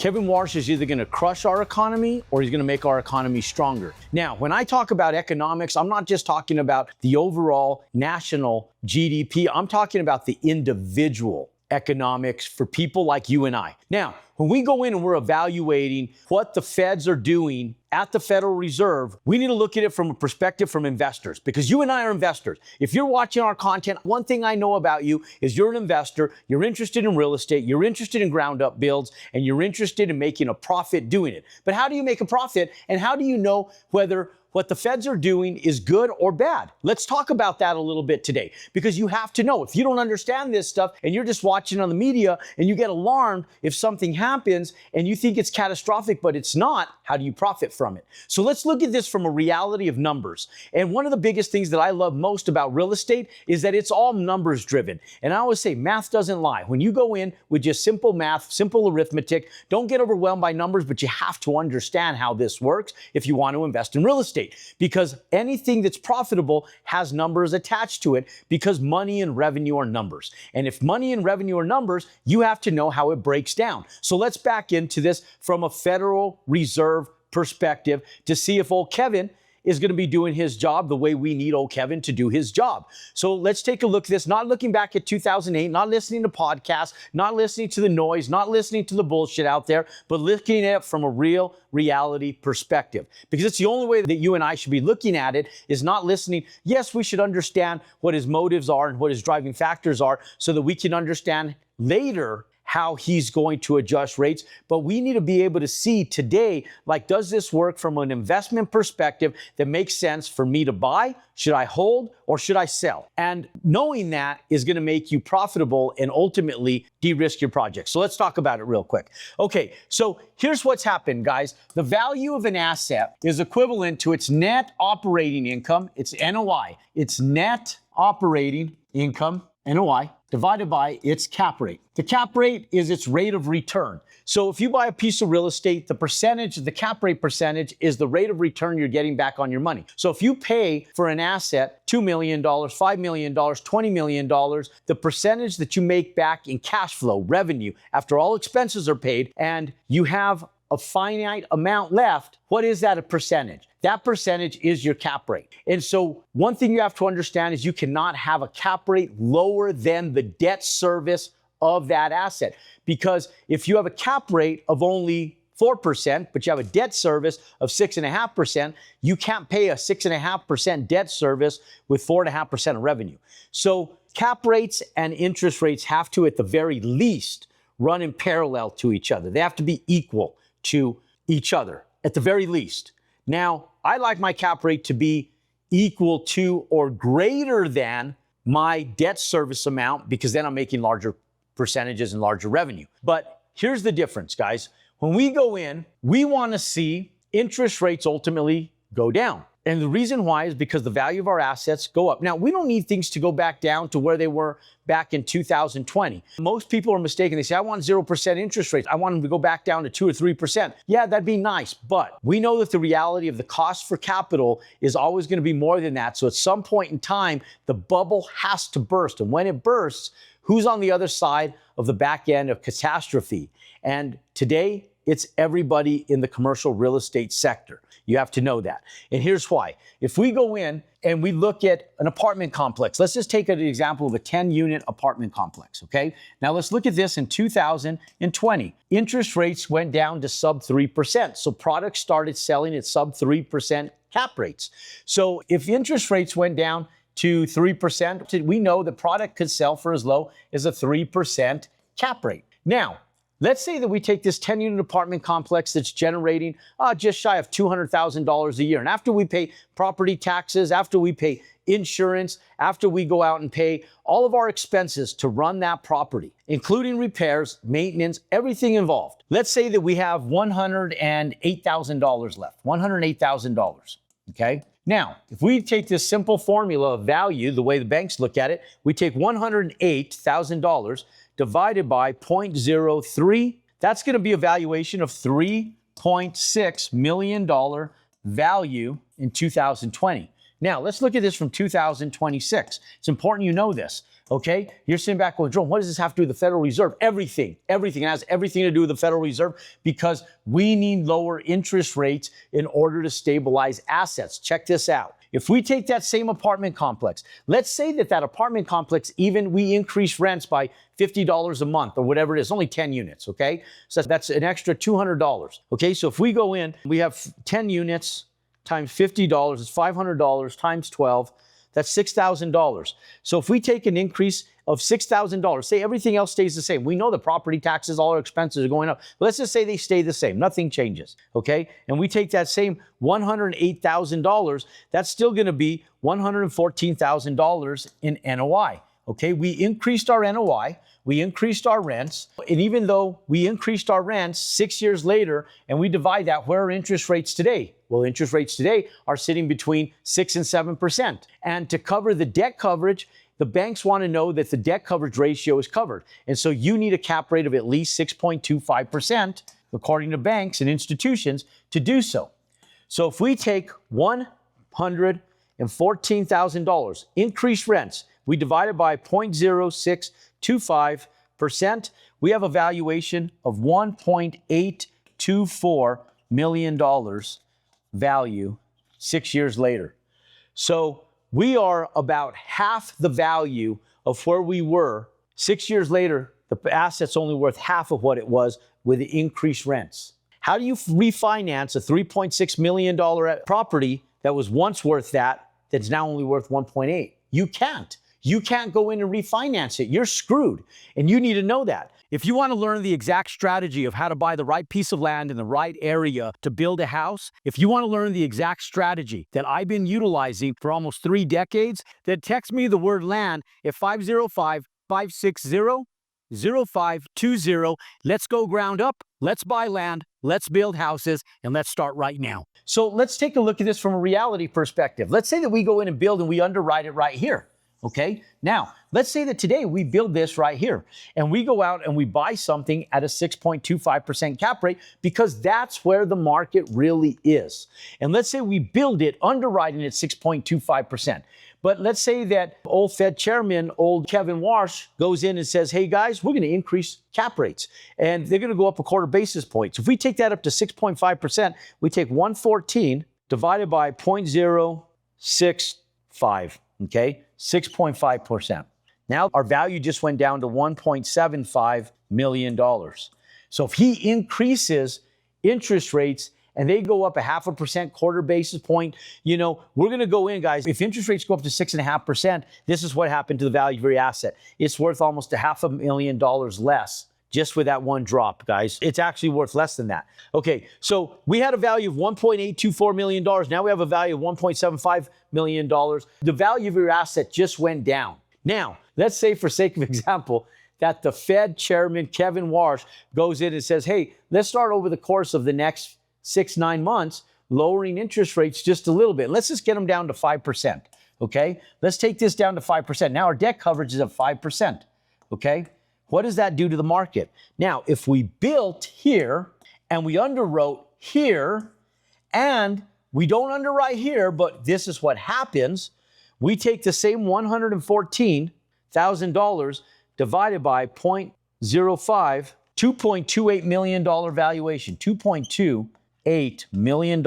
Kevin Walsh is either going to crush our economy or he's going to make our economy stronger. Now, when I talk about economics, I'm not just talking about the overall national GDP. I'm talking about the individual economics for people like you and I. Now, when we go in and we're evaluating what the feds are doing at the Federal Reserve, we need to look at it from a perspective from investors, because you and I are investors. If you're watching our content, one thing I know about you is you're an investor, you're interested in real estate, you're interested in ground up builds, and you're interested in making a profit doing it. But how do you make a profit, and how do you know whether what the feds are doing is good or bad? Let's talk about that a little bit today, because you have to know. If you don't understand this stuff and you're just watching on the media and you get alarmed if something happens and you think it's catastrophic, but it's not, how do you profit from it? So let's look at this from a reality of numbers. And one of the biggest things that I love most about real estate is that it's all numbers driven. And I always say math doesn't lie. When you go in with just simple math, simple arithmetic, don't get overwhelmed by numbers, but you have to understand how this works if you want to invest in real estate. Because anything that's profitable has numbers attached to it, because money and revenue are numbers. And if money and revenue are numbers, you have to know how it breaks down. So let's back into this from a Federal Reserve perspective to see if old Kevin is going to be doing his job the way we need old Kevin to do his job. So let's take a look at this, not looking back at 2008, not listening to podcasts, not listening to the noise, not listening to the bullshit out there, but looking at it from a real reality perspective. Because it's the only way that you and I should be looking at it, is not listening. Yes, we should understand what his motives are and what his driving factors are so that we can understand later how he's going to adjust rates. But we need to be able to see today, like, does this work from an investment perspective that makes sense for me to buy? Should I hold or should I sell? And knowing that is going to make you profitable and ultimately de-risk your project. So let's talk about it real quick. Okay, so here's what's happened, guys. The value of an asset is equivalent to its net operating income, its NOI. It's net operating income, NOI, divided by its cap rate. The cap rate is its rate of return. So if you buy a piece of real estate, the percentage, the cap rate percentage, is the rate of return you're getting back on your money. So if you pay for an asset $2 million, $5 million, $20 million, the percentage that you make back in cash flow, revenue, after all expenses are paid, and you have a finite amount left, what is that a percentage? That percentage is your cap rate. And so one thing you have to understand is you cannot have a cap rate lower than the debt service of that asset. Because if you have a cap rate of only 4%, but you have a debt service of 6.5%, you can't pay a 6.5% debt service with 4.5% of revenue. So cap rates and interest rates have to, at the very least, run in parallel to each other. They have to be equal to each other, at the very least. Now, I like my cap rate to be equal to or greater than my debt service amount, because then I'm making larger percentages and larger revenue. But here's the difference, guys. When we go in, we want to see interest rates ultimately go down. And the reason why is because the value of our assets go up. Now, we don't need things to go back down to where they were back in 2020. Most people are mistaken. They say, I want 0% interest rates. I want them to go back down to 2 or 3%. Yeah, that'd be nice. But we know that the reality of the cost for capital is always going to be more than that. So at some point in time, the bubble has to burst. And when it bursts, who's on the other side of the back end of catastrophe? And today, it's everybody in the commercial real estate sector. You have to know that. And here's why. If we go in and we look at an apartment complex, let's just take an example of a 10-unit apartment complex, okay? Now let's look at this in 2020. Interest rates went down to sub 3%. So products started selling at sub 3% cap rates. So if interest rates went down to 3%, we know the product could sell for as low as a 3% cap rate. Now, let's say that we take this 10-unit apartment complex that's generating just shy of $200,000 a year. And after we pay property taxes, after we pay insurance, after we go out and pay all of our expenses to run that property, including repairs, maintenance, everything involved. Let's say that we have $108,000 left, $108,000, okay? Now, if we take this simple formula of value, the way the banks look at it, we take $108,000 divided by 0.03, that's going to be a valuation of $3.6 million value in 2020. Now, let's look at this from 2026. It's important you know this, okay? You're sitting back going, Jerome, what does this have to do with the Federal Reserve? Everything. It has everything to do with the Federal Reserve because we need lower interest rates in order to stabilize assets. Check this out. If we take that same apartment complex, let's say that apartment complex, even we increase rents by $50 a month or whatever it is, only 10 units, okay? So that's an extra $200, okay? So if we go in, we have 10 units times $50, it's $500 times 12, that's $6,000. So if we take an increase of $6,000, say everything else stays the same. We know the property taxes, all our expenses are going up. Let's just say they stay the same, nothing changes, okay? And we take that same $108,000, that's still gonna be $114,000 in NOI, okay? We increased our NOI, we increased our rents, and even though we increased our rents 6 years later, and we divide that, where are interest rates today? Well, interest rates today are sitting between 6 and 7%. And to cover the debt coverage, the banks want to know that the debt coverage ratio is covered. And so you need a cap rate of at least 6.25%, according to banks and institutions, to do so. So if we take $114,000 increased rents, we divide it by 0.0625%, we have a valuation of $1.824 million value 6 years later. So we are about half the value of where we were 6 years later. The asset's only worth half of what it was with the increased rents. How do you refinance a $3.6 million property that was once worth that's now only worth 1.8? You can't. You can't go in and refinance it. You're screwed. And you need to know that. If you want to learn the exact strategy of how to buy the right piece of land in the right area to build a house, if you want to learn the exact strategy that I've been utilizing for almost 3 decades, then text me the word land at 505-560-0520. Let's go ground up. Let's buy land. Let's build houses. And let's start right now. So let's take a look at this from a reality perspective. Let's say that we go in and build and we underwrite it right here. Okay, now let's say that today we build this right here and we go out and we buy something at a 6.25% cap rate because that's where the market really is. And let's say we build it underwriting at 6.25%. But let's say that old Fed chairman, old Kevin Warsh, goes in and says, hey guys, we're going to increase cap rates and they're going to go up a quarter basis point. So if we take that up to 6.5%, we take 114 divided by 0.065, okay? 6.5%. Now our value just went down to $1.75 million. So if he increases interest rates and they go up a 0.5%, quarter basis point, you know, we're going to go in, guys. If interest rates go up to 6.5%, this is what happened to the value of your asset. It's worth almost $500,000 less just with that one drop, guys. It's actually worth less than that. Okay, so we had a value of $1.824 million. Now we have a value of $1.75 million. The value of your asset just went down. Now, let's say for sake of example, that the Fed chairman, Kevin Warsh, goes in and says, hey, let's start over the course of the next 6-9 months, lowering interest rates just a little bit. Let's just get them down to 5%, okay? Let's take this down to 5%. Now our debt coverage is at 5%, okay? What does that do to the market? Now, if we built here and we underwrote here and we don't underwrite here, but this is what happens, we take the same $114,000 divided by 0.05, $2.28 million valuation, $2.28 million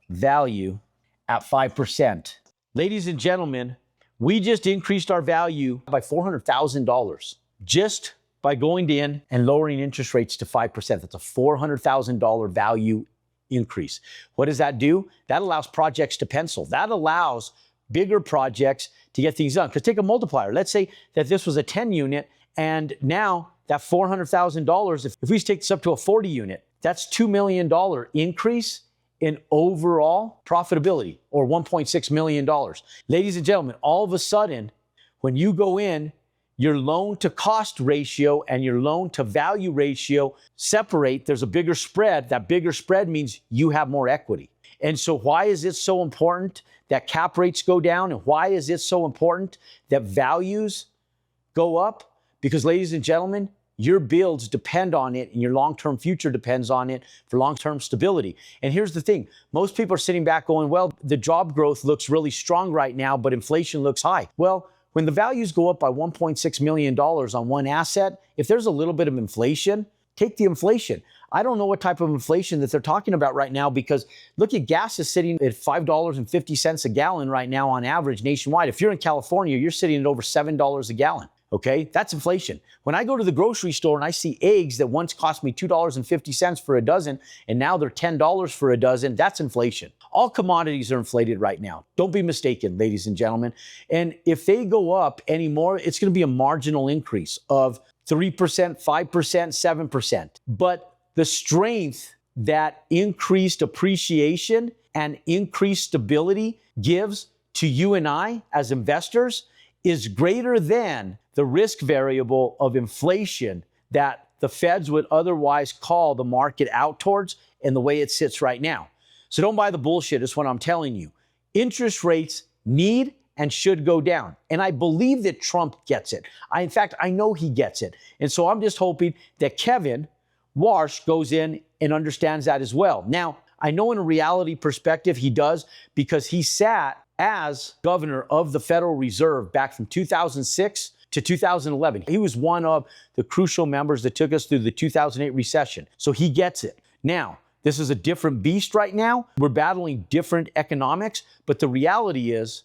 value at 5%. Ladies and gentlemen, we just increased our value by $400,000 just by going in and lowering interest rates to 5%. That's a $400,000 value increase. What does that do? That allows projects to pencil. That allows bigger projects to get things done. Because take a multiplier. Let's say that this was a 10 unit and now that $400,000, if we take this up to a 40 unit, that's $2 million increase in overall profitability, or $1.6 million. Ladies and gentlemen, all of a sudden, when you go in, your loan to cost ratio and your loan to value ratio separate. There's a bigger spread. That bigger spread means you have more equity. And so why is it so important that cap rates go down? And why is it so important that values go up? Because, ladies and gentlemen, your builds depend on it and your long-term future depends on it for long-term stability. And here's the thing, most people are sitting back going, well, the job growth looks really strong right now, but inflation looks high. Well, when the values go up by $1.6 million on one asset, if there's a little bit of inflation, take the inflation. I don't know what type of inflation that they're talking about right now, because look at gas is sitting at $5.50 a gallon right now on average nationwide. If you're in California, you're sitting at over $7 a gallon. Okay, that's inflation. When I go to the grocery store and I see eggs that once cost me $2.50 for a dozen and now they're $10 for a dozen, that's inflation. All commodities are inflated right now. Don't be mistaken, ladies and gentlemen. And if they go up anymore, it's going to be a marginal increase of 3%, 5%, 7%. But the strength that increased appreciation and increased stability gives to you and I as investors is greater than the risk variable of inflation that the feds would otherwise call the market out towards and the way it sits right now. So don't buy the bullshit, is what I'm telling you. Interest rates need and should go down. And I believe that Trump gets it. In fact, I know he gets it. And so I'm just hoping that Kevin Warsh goes in and understands that as well. Now, I know in a reality perspective he does, because he sat as governor of the Federal Reserve back from 2006 to 2011. He was one of the crucial members that took us through the 2008 recession. So he gets it. Now, this is a different beast right now. We're battling different economics, but the reality is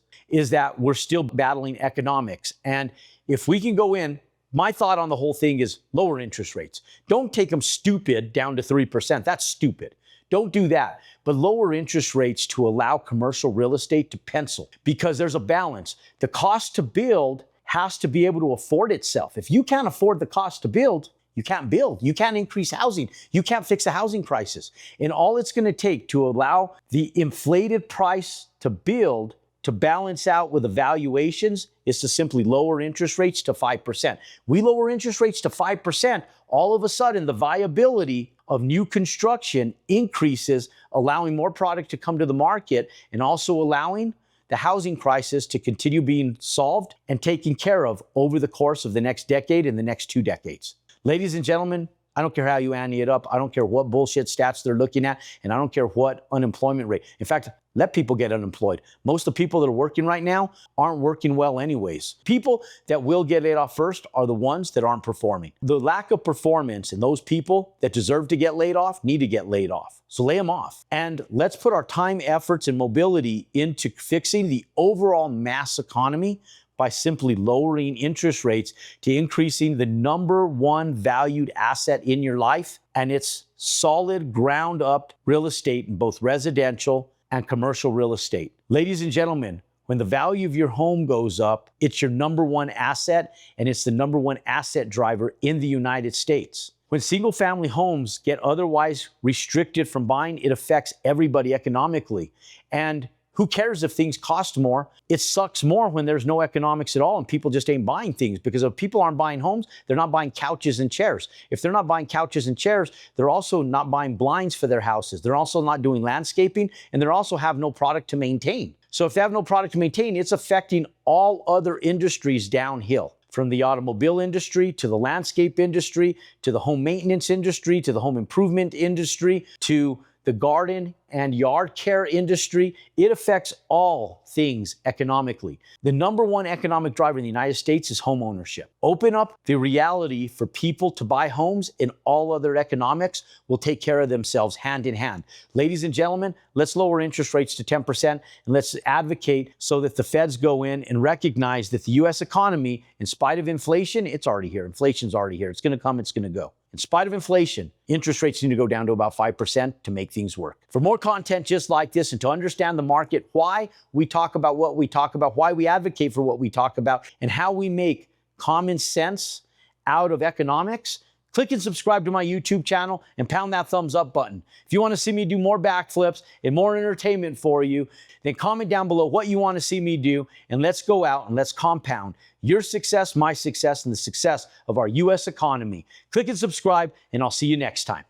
that we're still battling economics. And if we can go in, my thought on the whole thing is lower interest rates. Don't take them stupid down to 3%. That's stupid. Don't do that. But lower interest rates to allow commercial real estate to pencil, because there's a balance. The cost to build has to be able to afford itself. If you can't afford the cost to build, you can't build. You can't increase housing. You can't fix the housing crisis. And all it's going to take to allow the inflated price to build to balance out with the valuations is to simply lower interest rates to 5%. We lower interest rates to 5%, all of a sudden the viability of new construction increases, allowing more product to come to the market and also allowing the housing crisis to continue being solved and taken care of over the course of the next decade and the next 2 decades. Ladies and gentlemen, I don't care how you ante it up. I don't care what bullshit stats they're looking at, and I don't care what unemployment rate. In fact, let people get unemployed. Most of the people that are working right now aren't working well anyways. People that will get laid off first are the ones that aren't performing. The lack of performance in those people that deserve to get laid off need to get laid off. So lay them off. And let's put our time, efforts, and mobility into fixing the overall mass economy by simply lowering interest rates to increasing the number one valued asset in your life, and it's solid ground up real estate in both residential and commercial real estate. Ladies and gentlemen, when the value of your home goes up, it's your number one asset, and it's the number one asset driver in the United States. When single family homes get otherwise restricted from buying, it affects everybody economically. And who cares if things cost more? It sucks more when there's no economics at all and people just ain't buying things, because if people aren't buying homes, they're not buying couches and chairs. If they're not buying couches and chairs, they're also not buying blinds for their houses. They're also not doing landscaping, and they also have no product to maintain. So if they have no product to maintain, it's affecting all other industries downhill. From the automobile industry to the landscape industry, to the home maintenance industry, to the home improvement industry, to the garden and yard care industry. It affects all things economically. The number one economic driver in the United States is home ownership. Open up the reality for people to buy homes, and all other economics will take care of themselves hand in hand. Ladies and gentlemen, let's lower interest rates to 10%, and let's advocate so that the feds go in and recognize that the U.S. economy, in spite of inflation, it's already here. Inflation's already here. It's going to come, it's going to go. In spite of inflation, interest rates need to go down to about 5% to make things work. For more content just like this, and to understand the market, why we talk about what we talk about, why we advocate for what we talk about, and how we make common sense out of economics, click and subscribe to my YouTube channel and pound that thumbs up button. If you want to see me do more backflips and more entertainment for you, then comment down below what you want to see me do, and let's go out and let's compound your success, my success, and the success of our U.S. economy. Click and subscribe, and I'll see you next time.